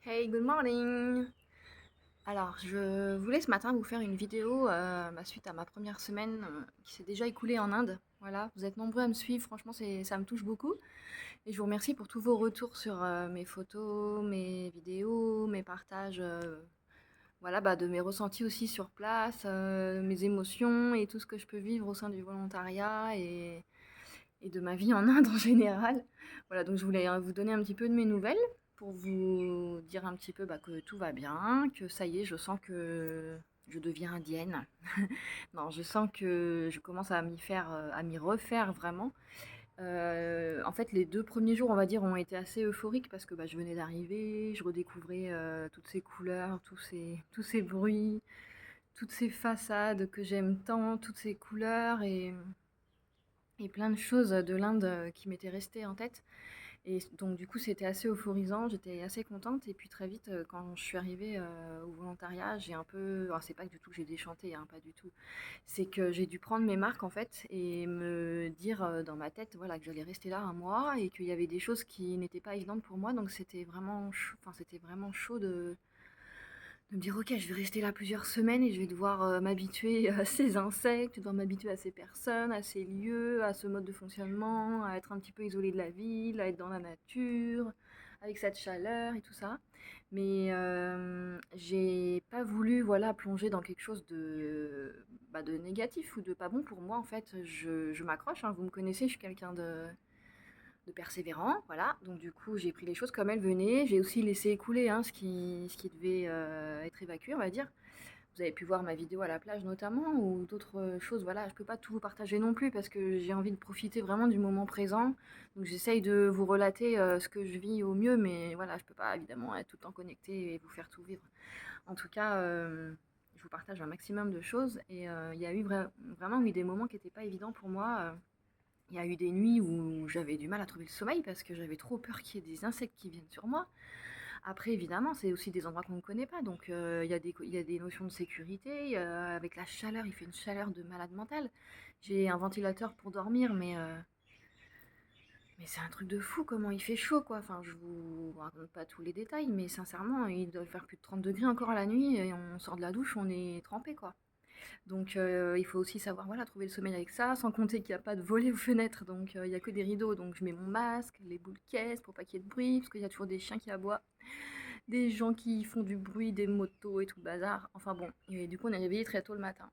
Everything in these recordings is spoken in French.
Hey, good morning! Alors, je voulais ce matin vous faire une vidéo suite à ma première semaine qui s'est déjà écoulée en Inde. Voilà, vous êtes nombreux à me suivre, franchement, ça me touche beaucoup. Et je vous remercie pour tous vos retours sur mes photos, mes vidéos, mes partages, voilà, de mes ressentis aussi sur place, mes émotions et tout ce que je peux vivre au sein du volontariat et de ma vie en Inde en général. Voilà, donc je voulais vous donner un petit peu de mes nouvelles pour vous dire un petit peu que tout va bien, que ça y est, je sens que je deviens indienne. Non, je sens que je commence à à m'y refaire vraiment. En fait, les 2 premiers jours, on va dire, ont été assez euphoriques parce que je venais d'arriver, je redécouvrais toutes ces couleurs, tous ces bruits, toutes ces façades que j'aime tant, toutes ces couleurs et plein de choses de l'Inde qui m'étaient restées en tête. Et donc du coup, c'était assez euphorisant, j'étais assez contente. Et puis très vite, quand je suis arrivée au volontariat, j'ai un peu... Alors c'est pas du tout que j'ai déchanté, hein, pas du tout. C'est que j'ai dû prendre mes marques en fait et me dire dans ma tête voilà, que j'allais rester là un mois et qu'il y avait des choses qui n'étaient pas évidentes pour moi. Donc c'était vraiment chaud, enfin, c'était vraiment chaud de me dire ok, je vais rester là plusieurs semaines et je vais devoir m'habituer à ces insectes, devoir m'habituer à ces personnes, à ces lieux, à ce mode de fonctionnement, à être un petit peu isolée de la ville, à être dans la nature, avec cette chaleur et tout ça. Mais j'ai pas voulu voilà, plonger dans quelque chose de négatif ou de pas bon pour moi en fait. Je m'accroche, hein, vous me connaissez, je suis quelqu'un de persévérant, voilà. Donc du coup, j'ai pris les choses comme elles venaient. J'ai aussi laissé écouler hein, ce qui devait être évacué, on va dire. Vous avez pu voir ma vidéo à la plage notamment, ou d'autres choses. Voilà, je peux pas tout vous partager non plus parce que j'ai envie de profiter vraiment du moment présent. Donc j'essaye de vous relater ce que je vis au mieux, mais voilà, je peux pas évidemment être tout le temps connectée et vous faire tout vivre. En tout cas, je vous partage un maximum de choses et il y a eu vraiment eu des moments qui n'étaient pas évidents pour moi. Il y a eu des nuits où j'avais du mal à trouver le sommeil parce que j'avais trop peur qu'il y ait des insectes qui viennent sur moi. Après, évidemment, c'est aussi des endroits qu'on ne connaît pas, donc il y a des notions de sécurité. Avec la chaleur, il fait une chaleur de malade mental. J'ai un ventilateur pour dormir, mais c'est un truc de fou comment il fait chaud, quoi. Enfin, je vous raconte pas tous les détails, mais sincèrement, il doit faire plus de 30 degrés encore à la nuit et on sort de la douche, on est trempé, quoi. Donc il faut aussi savoir voilà, trouver le sommeil avec ça, sans compter qu'il n'y a pas de volets aux fenêtres, donc il n'y a que des rideaux. Donc je mets mon masque, les boules caisses pour pas qu'il y ait de bruit, parce qu'il y a toujours des chiens qui aboient, des gens qui font du bruit, des motos et tout le bazar. Enfin bon, et du coup on est réveillé très tôt le matin.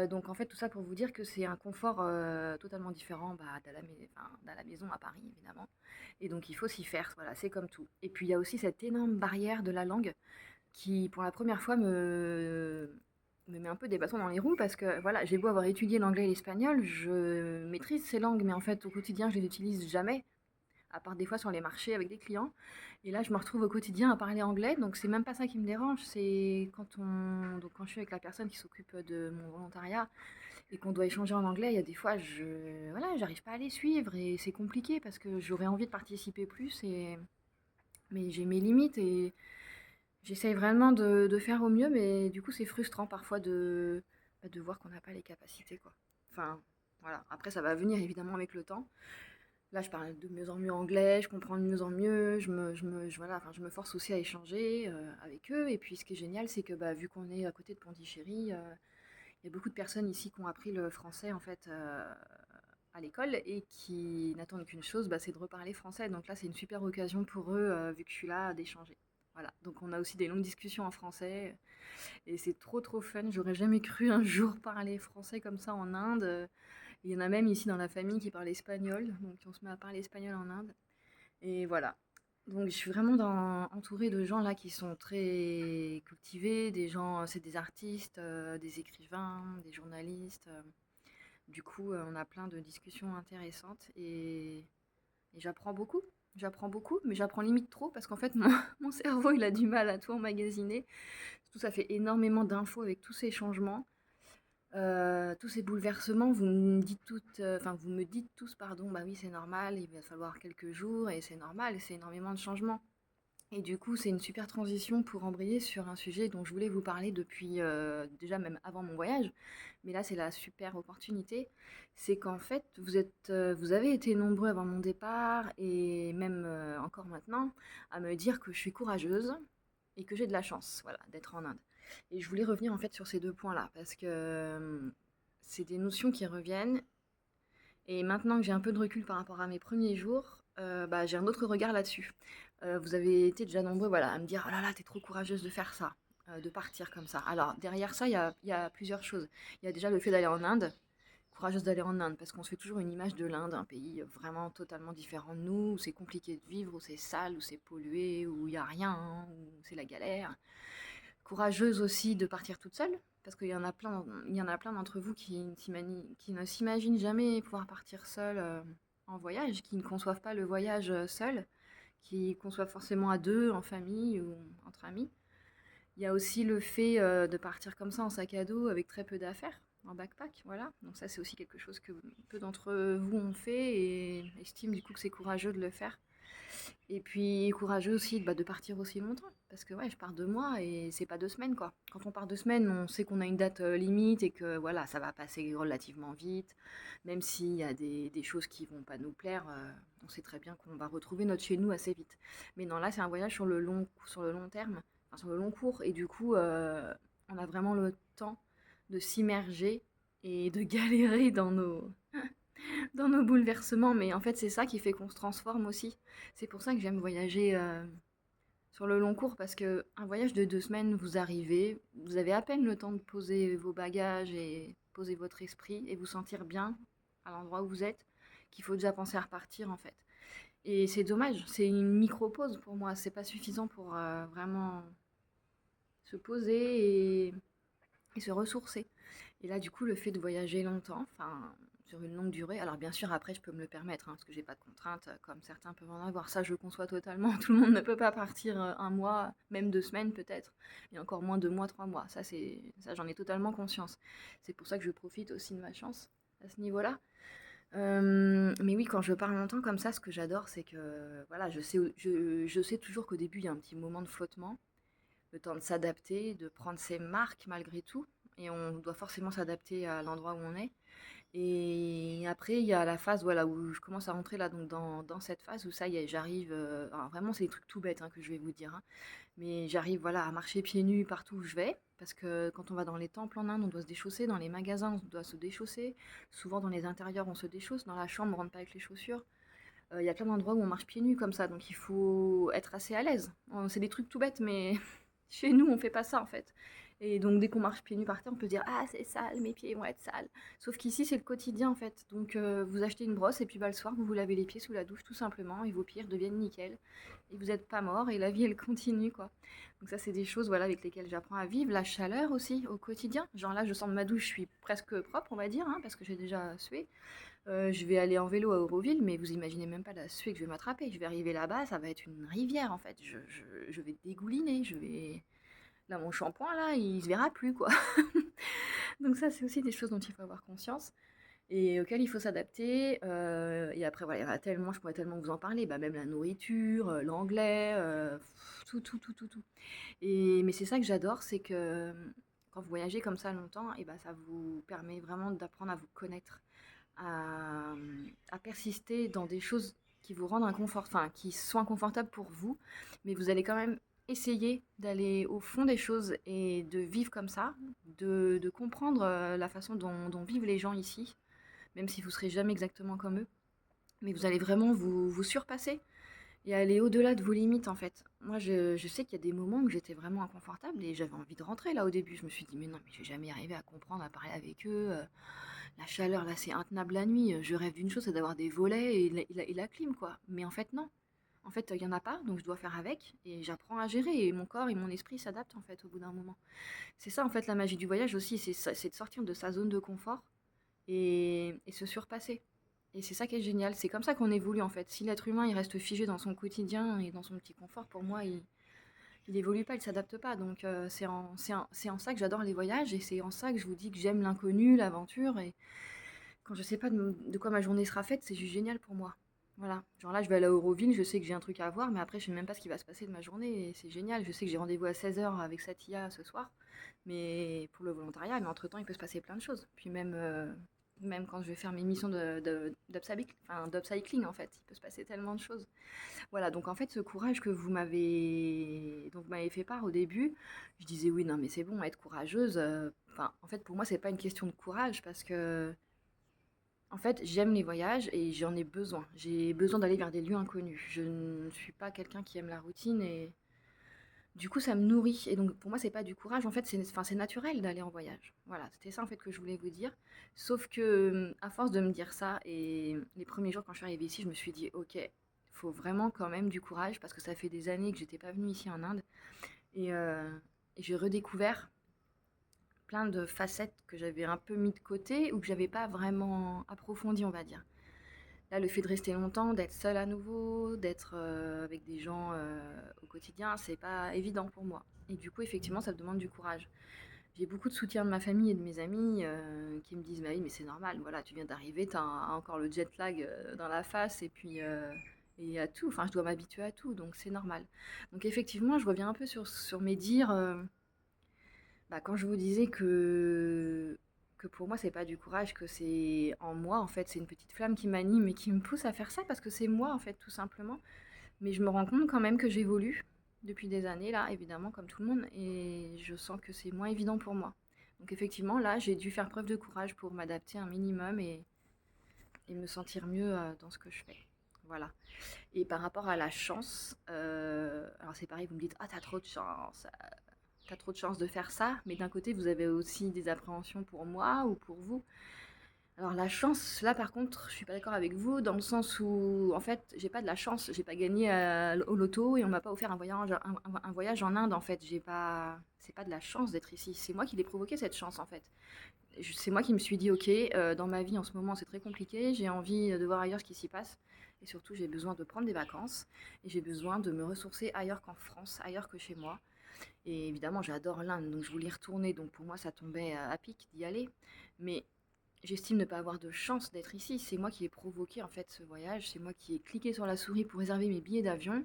Donc en fait tout ça pour vous dire que c'est un confort totalement différent dans la maison à Paris évidemment. Et donc il faut s'y faire, voilà, c'est comme tout. Et puis il y a aussi cette énorme barrière de la langue qui pour la première fois me met un peu des bâtons dans les roues parce que voilà, j'ai beau avoir étudié l'anglais et l'espagnol, je maîtrise ces langues, mais en fait au quotidien je les utilise jamais, à part des fois sur les marchés avec des clients. Et là je me retrouve au quotidien à parler anglais, donc c'est même pas ça qui me dérange, c'est quand je suis avec la personne qui s'occupe de mon volontariat et qu'on doit échanger en anglais, il y a des fois voilà, j'arrive pas à les suivre et c'est compliqué parce que j'aurais envie de participer plus mais j'ai mes limites et j'essaye vraiment de faire au mieux, mais du coup, c'est frustrant parfois de voir qu'on n'a pas les capacités, quoi. Enfin, voilà. Après, ça va venir évidemment avec le temps. Là, je parle de mieux en mieux anglais, je comprends de mieux en mieux, voilà, enfin, je me force aussi à échanger avec eux. Et puis, ce qui est génial, c'est que vu qu'on est à côté de Pondichéry, il y a beaucoup de personnes ici qui ont appris le français en fait à l'école et qui n'attendent qu'une chose, c'est de reparler français. Donc là, c'est une super occasion pour eux, vu que je suis là, d'échanger. Voilà, donc on a aussi des longues discussions en français et c'est trop trop fun. J'aurais jamais cru un jour parler français comme ça en Inde. Il y en a même ici dans la famille qui parlent espagnol, donc on se met à parler espagnol en Inde. Et voilà. Donc je suis vraiment entourée de gens là qui sont très cultivés, des gens, c'est des artistes, des écrivains, des journalistes. Du coup, on a plein de discussions intéressantes et j'apprends beaucoup. J'apprends beaucoup, mais j'apprends limite trop parce qu'en fait, mon cerveau, il a du mal à tout emmagasiner. Surtout, ça fait énormément d'infos avec tous ces changements, tous ces bouleversements. Vous me dites tous, pardon, bah oui, c'est normal, il va falloir quelques jours et c'est normal, c'est énormément de changements. Et du coup, c'est une super transition pour embrayer sur un sujet dont je voulais vous parler depuis déjà même avant mon voyage. Mais là, c'est la super opportunité. C'est qu'en fait, vous avez été nombreux avant mon départ et même encore maintenant à me dire que je suis courageuse et que j'ai de la chance, voilà, d'être en Inde. Et je voulais revenir en fait sur ces deux points-là parce que c'est des notions qui reviennent et maintenant que j'ai un peu de recul par rapport à mes premiers jours, bah, j'ai un autre regard là-dessus. Vous avez été déjà nombreux voilà, à me dire: «Oh là là, t'es trop courageuse de faire ça, de partir comme ça». Alors derrière ça, il y a plusieurs choses. Il y a déjà le fait d'aller en Inde, courageuse d'aller en Inde, parce qu'on se fait toujours une image de l'Inde, un pays vraiment totalement différent de nous, où c'est compliqué de vivre, où c'est sale, où c'est pollué, où il y a rien, hein, où c'est la galère. Courageuse aussi de partir toute seule, parce qu'il y en a plein, il y en a plein d'entre vous qui ne s'imaginent jamais pouvoir partir seule en voyage, qui ne conçoivent pas le voyage seul, qui conçoivent forcément à deux, en famille ou entre amis. Il y a aussi le fait de partir comme ça en sac à dos avec très peu d'affaires, en backpack, voilà. Donc ça, c'est aussi quelque chose que peu d'entre vous ont fait et estiment du coup que c'est courageux de le faire. Et puis courageux aussi bah, de partir aussi longtemps. Parce que ouais, je pars 2 mois et c'est pas 2 semaines quoi. Quand on part 2 semaines, on sait qu'on a une date limite et que voilà, ça va passer relativement vite. Même s'il y a des choses qui vont pas nous plaire, on sait très bien qu'on va retrouver notre chez nous assez vite. Mais non, là c'est un voyage sur le long terme, enfin, sur le long cours. Et du coup, on a vraiment le temps de s'immerger et de galérer dans nos bouleversements, mais en fait, c'est ça qui fait qu'on se transforme aussi. C'est pour ça que j'aime voyager sur le long cours, parce que un voyage de 2 semaines, vous arrivez, vous avez à peine le temps de poser vos bagages et poser votre esprit et vous sentir bien à l'endroit où vous êtes, qu'il faut déjà penser à repartir en fait. Et c'est dommage, c'est une micro-pause pour moi, c'est pas suffisant pour vraiment se poser et se ressourcer. Et là, du coup, le fait de voyager longtemps, enfin, sur une longue durée, alors bien sûr, après, je peux me le permettre, hein, parce que j'ai pas de contraintes, comme certains peuvent en avoir. Ça, je le conçois totalement. Tout le monde ne peut pas partir un mois, même 2 semaines peut-être, et encore moins 2 mois, 3 mois. Ça, j'en ai totalement conscience. C'est pour ça que je profite aussi de ma chance à ce niveau-là. Mais oui, quand je pars longtemps comme ça, ce que j'adore, c'est que voilà, je sais toujours qu'au début, il y a un petit moment de flottement, le temps de s'adapter, de prendre ses marques malgré tout. Et on doit forcément s'adapter à l'endroit où on est. Et après, il y a la phase voilà, où je commence à rentrer là, donc dans cette phase où ça y est, j'arrive. Alors vraiment, c'est des trucs tout bêtes hein, que je vais vous dire, hein, mais j'arrive voilà, à marcher pieds nus partout où je vais. Parce que quand on va dans les temples en Inde, on doit se déchausser. Dans les magasins, on doit se déchausser. Souvent, dans les intérieurs, on se déchausse. Dans la chambre, on rentre pas avec les chaussures. Il y a plein d'endroits où on marche pieds nus comme ça, donc il faut être assez à l'aise. C'est des trucs tout bêtes, mais chez nous, on fait pas ça en fait. Et donc dès qu'on marche pieds nus par terre, on peut se dire ah c'est sale, mes pieds vont être sales. Sauf qu'ici c'est le quotidien en fait. Donc vous achetez une brosse et puis bah, le soir vous vous lavez les pieds sous la douche tout simplement et vos pieds deviennent nickel. Et vous n'êtes pas mort et la vie elle continue quoi. Donc ça c'est des choses voilà avec lesquelles j'apprends à vivre. La chaleur aussi au quotidien. Genre là je sens de ma douche, je suis presque propre on va dire hein, parce que j'ai déjà sué. Je vais aller en vélo à Auroville, mais vous imaginez même pas la suée que je vais m'attraper. Je vais arriver là-bas, ça va être une rivière en fait. Je vais dégouliner, je vais... Là, mon shampoing, là, il se verra plus, quoi. Donc ça, c'est aussi des choses dont il faut avoir conscience et auxquelles il faut s'adapter. Et après, voilà, il y en a tellement, je pourrais tellement vous en parler. Bah, même la nourriture, l'anglais, tout, tout, tout, tout, tout. Mais c'est ça que j'adore, c'est que quand vous voyagez comme ça longtemps, et bah, ça vous permet vraiment d'apprendre à vous connaître à, à persister dans des choses qui vous rendent inconfort, enfin, qui sont inconfortables pour vous, mais vous allez quand même essayer d'aller au fond des choses et de vivre comme ça, de comprendre la façon dont vivent les gens ici, même si vous serez jamais exactement comme eux, mais vous allez vraiment vous surpasser et aller au-delà de vos limites en fait. Moi, je sais qu'il y a des moments où j'étais vraiment inconfortable et j'avais envie de rentrer là au début. Je me suis dit, mais non, mais je vais jamais arriver à comprendre, à parler avec eux. La chaleur là, c'est intenable la nuit. Je rêve d'une chose, c'est d'avoir des volets et la clim quoi. Mais en fait, non. En fait, il n'y en a pas, donc je dois faire avec et j'apprends à gérer et mon corps et mon esprit s'adaptent en fait au bout d'un moment. C'est ça en fait la magie du voyage aussi, c'est de sortir de sa zone de confort et se surpasser. Et c'est ça qui est génial, c'est comme ça qu'on évolue en fait. Si l'être humain il reste figé dans son quotidien et dans son petit confort, pour moi il évolue pas, il s'adapte pas. Donc c'est en ça que j'adore les voyages et c'est en ça que je vous dis que j'aime l'inconnu, l'aventure et quand je sais pas de quoi ma journée sera faite, c'est juste génial pour moi. Voilà. Genre là, je vais aller à Euroville, je sais que j'ai un truc à voir, mais après, je sais même pas ce qui va se passer de ma journée et c'est génial. Je sais que j'ai rendez-vous à 16h avec Satia ce soir, mais pour le volontariat, mais entre-temps, il peut se passer plein de choses. Puis même quand je vais faire mes missions d'upcycling, en fait, il peut se passer tellement de choses. Voilà, donc en fait, ce courage que vous m'avez fait part au début, je disais oui, non, mais c'est bon, être courageuse. Enfin, en fait, pour moi, c'est pas une question de courage parce que, en fait, j'aime les voyages et j'en ai besoin. J'ai besoin d'aller vers des lieux inconnus. Je ne suis pas quelqu'un qui aime la routine et du coup, ça me nourrit. Et donc, pour moi, c'est pas du courage. En fait, c'est naturel d'aller en voyage. Voilà, c'était ça en fait que je voulais vous dire. Sauf que, à force de me dire ça, et les premiers jours quand je suis arrivée ici, je me suis dit, ok, il faut vraiment quand même du courage parce que ça fait des années que j'étais pas venue ici en Inde et, euh, et j'ai redécouvert plein de facettes que j'avais un peu mis de côté ou que j'avais pas vraiment approfondi, on va dire. Là, le fait de rester longtemps, d'être seule à nouveau, d'être avec des gens au quotidien, c'est pas évident pour moi. Et du coup, effectivement, ça me demande du courage. J'ai beaucoup de soutien de ma famille et de mes amis qui me disent bah oui, mais c'est normal, voilà, tu viens d'arriver, t'as encore le jet lag dans la face et à tout. Enfin, je dois m'habituer à tout, donc c'est normal. Donc effectivement, je reviens un peu sur mes dires. Bah, quand je vous disais que pour moi, c'est pas du courage, que c'est en moi, en fait, c'est une petite flamme qui m'anime et qui me pousse à faire ça parce que c'est moi, en fait, tout simplement. Mais je me rends compte quand même que j'évolue depuis des années, là, évidemment, comme tout le monde, et je sens que c'est moins évident pour moi. Donc, effectivement, là, j'ai dû faire preuve de courage pour m'adapter un minimum et me sentir mieux dans ce que je fais. Voilà. Et par rapport à la chance, alors c'est pareil, vous me dites, ah, t'as trop de chance de faire ça, mais d'un côté, vous avez aussi des appréhensions pour moi ou pour vous. Alors la chance, là par contre, je suis pas d'accord avec vous, dans le sens où, en fait, j'ai pas de la chance, j'ai pas gagné au loto et on m'a pas offert un voyage en Inde, en fait. J'ai pas, c'est pas de la chance d'être ici, c'est moi qui l'ai provoqué cette chance, en fait. C'est moi qui me suis dit, ok, dans ma vie en ce moment c'est très compliqué, j'ai envie de voir ailleurs ce qui s'y passe, et surtout j'ai besoin de prendre des vacances, et j'ai besoin de me ressourcer ailleurs qu'en France, ailleurs que chez moi. Et évidemment, j'adore l'Inde, donc je voulais y retourner, donc pour moi ça tombait à pic d'y aller. Mais j'estime ne pas avoir de chance d'être ici. C'est moi qui ai provoqué en fait ce voyage, c'est moi qui ai cliqué sur la souris pour réserver mes billets d'avion,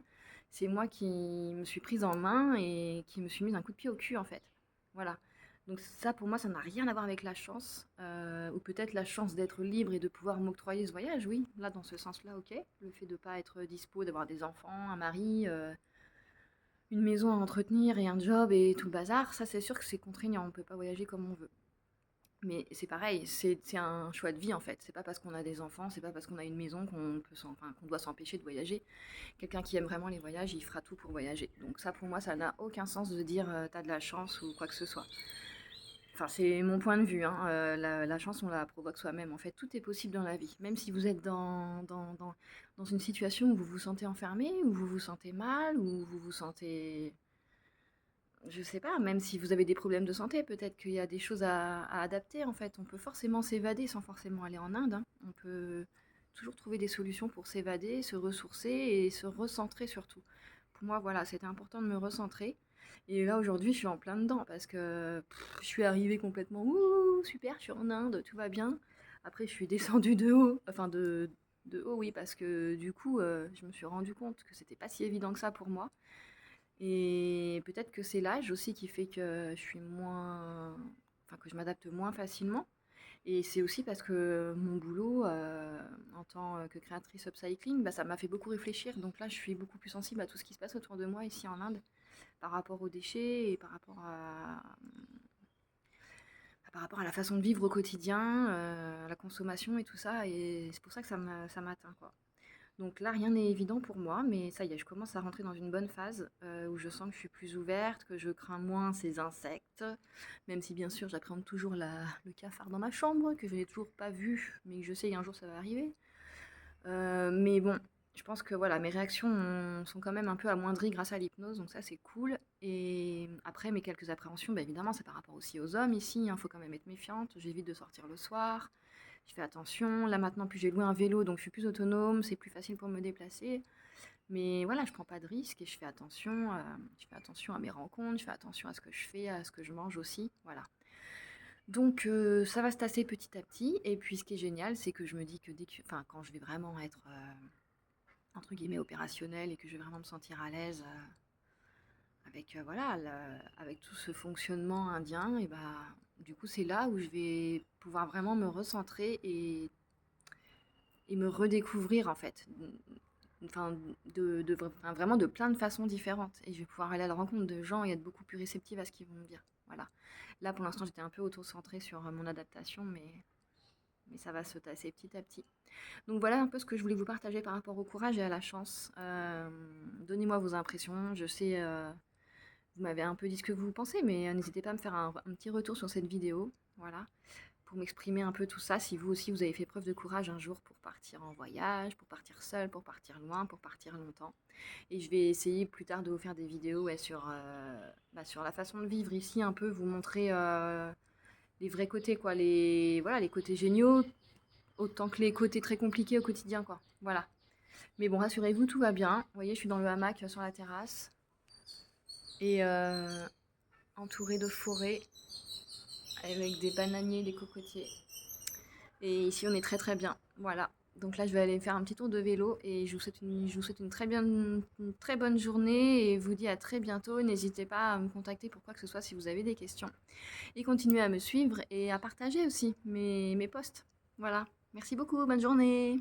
c'est moi qui me suis prise en main et qui me suis mise un coup de pied au cul en fait. Voilà. Donc ça pour moi ça n'a rien à voir avec la chance, ou peut-être la chance d'être libre et de pouvoir m'octroyer ce voyage, oui, là dans ce sens-là, ok. Le fait de ne pas être dispo, d'avoir des enfants, un mari, une maison à entretenir et un job et tout le bazar, ça c'est sûr que c'est contraignant, on peut pas voyager comme on veut. Mais c'est pareil, c'est un choix de vie en fait. C'est pas parce qu'on a des enfants, c'est pas parce qu'on a une maison enfin, qu'on doit s'empêcher de voyager. Quelqu'un qui aime vraiment les voyages, il fera tout pour voyager. Donc ça pour moi, ça n'a aucun sens de dire t'as de la chance ou quoi que ce soit. Enfin, c'est mon point de vue, hein. La chance, on la provoque soi-même. En fait, tout est possible dans la vie. Même si vous êtes dans une situation où vous vous sentez enfermé, où vous vous sentez mal, où vous vous sentez je sais pas, même si vous avez des problèmes de santé, peut-être qu'il y a des choses à adapter en fait. On peut forcément s'évader sans forcément aller en Inde, hein. On peut toujours trouver des solutions pour s'évader, se ressourcer et se recentrer surtout. Pour moi, voilà, c'était important de me recentrer. Et là, aujourd'hui, je suis en plein dedans parce que je suis arrivée complètement, ouh, super, je suis en Inde, tout va bien. Après, je suis descendue de haut, enfin de haut, oui, parce que du coup, je me suis rendu compte que c'était pas si évident que ça pour moi. Et peut-être que c'est l'âge aussi qui fait que je suis moins, enfin que je m'adapte moins facilement. Et c'est aussi parce que mon boulot en tant que créatrice upcycling, bah, ça m'a fait beaucoup réfléchir. Donc là, je suis beaucoup plus sensible à tout ce qui se passe autour de moi ici en Inde, par rapport aux déchets et par rapport à la façon de vivre au quotidien, à la consommation et tout ça. Et c'est pour ça que ça m'atteint, quoi. Donc là, rien n'est évident pour moi, mais ça y est, je commence à rentrer dans une bonne phase où je sens que je suis plus ouverte, que je crains moins ces insectes, même si bien sûr j'appréhende toujours le cafard dans ma chambre, que je n'ai toujours pas vu, mais que je sais qu'un jour ça va arriver. Mais bon, je pense que voilà, mes réactions sont quand même un peu amoindries grâce à l'hypnose, donc ça c'est cool. Et après, mes quelques appréhensions, bah, évidemment, c'est par rapport aussi aux hommes ici, il faut quand même être méfiante, j'évite de sortir le soir. Je fais attention. Là maintenant, puis j'ai loué un vélo, donc je suis plus autonome, c'est plus facile pour me déplacer. Mais voilà, je prends pas de risques et je fais attention à mes rencontres, je fais attention à ce que je fais, à ce que je mange aussi. Voilà. Donc ça va se tasser petit à petit. Et puis ce qui est génial, c'est que je me dis que enfin, quand je vais vraiment être entre guillemets opérationnel et que je vais vraiment me sentir à l'aise avec voilà, avec tout ce fonctionnement indien, et bah du coup c'est là où je vais pouvoir vraiment me recentrer et me redécouvrir en fait. Enfin, enfin, vraiment de plein de façons différentes. Et je vais pouvoir aller à la rencontre de gens et être beaucoup plus réceptive à ce qu'ils vont me dire. Voilà. Là, pour l'instant, j'étais un peu auto-centrée sur mon adaptation, mais ça va se tasser petit à petit. Donc voilà un peu ce que je voulais vous partager par rapport au courage et à la chance. Donnez-moi vos impressions. Je sais, vous m'avez un peu dit ce que vous pensez, mais n'hésitez pas à me faire un petit retour sur cette vidéo. Voilà, pour m'exprimer un peu tout ça, si vous aussi vous avez fait preuve de courage un jour pour partir en voyage, pour partir seul, pour partir loin, pour partir longtemps. Et je vais essayer plus tard de vous faire des vidéos ouais, sur la façon de vivre ici, un peu vous montrer les vrais côtés, quoi, voilà, les côtés géniaux, autant que les côtés très compliqués au quotidien, quoi. Voilà. Mais bon, rassurez-vous, tout va bien. Vous voyez, je suis dans le hamac sur la terrasse et entourée de forêts avec des bananiers, des cocotiers. Et ici, on est très très bien. Voilà. Donc là, je vais aller faire un petit tour de vélo et je vous souhaite une très bonne journée et vous dis à très bientôt. N'hésitez pas à me contacter pour quoi que ce soit si vous avez des questions. Et continuez à me suivre et à partager aussi mes posts. Voilà. Merci beaucoup. Bonne journée.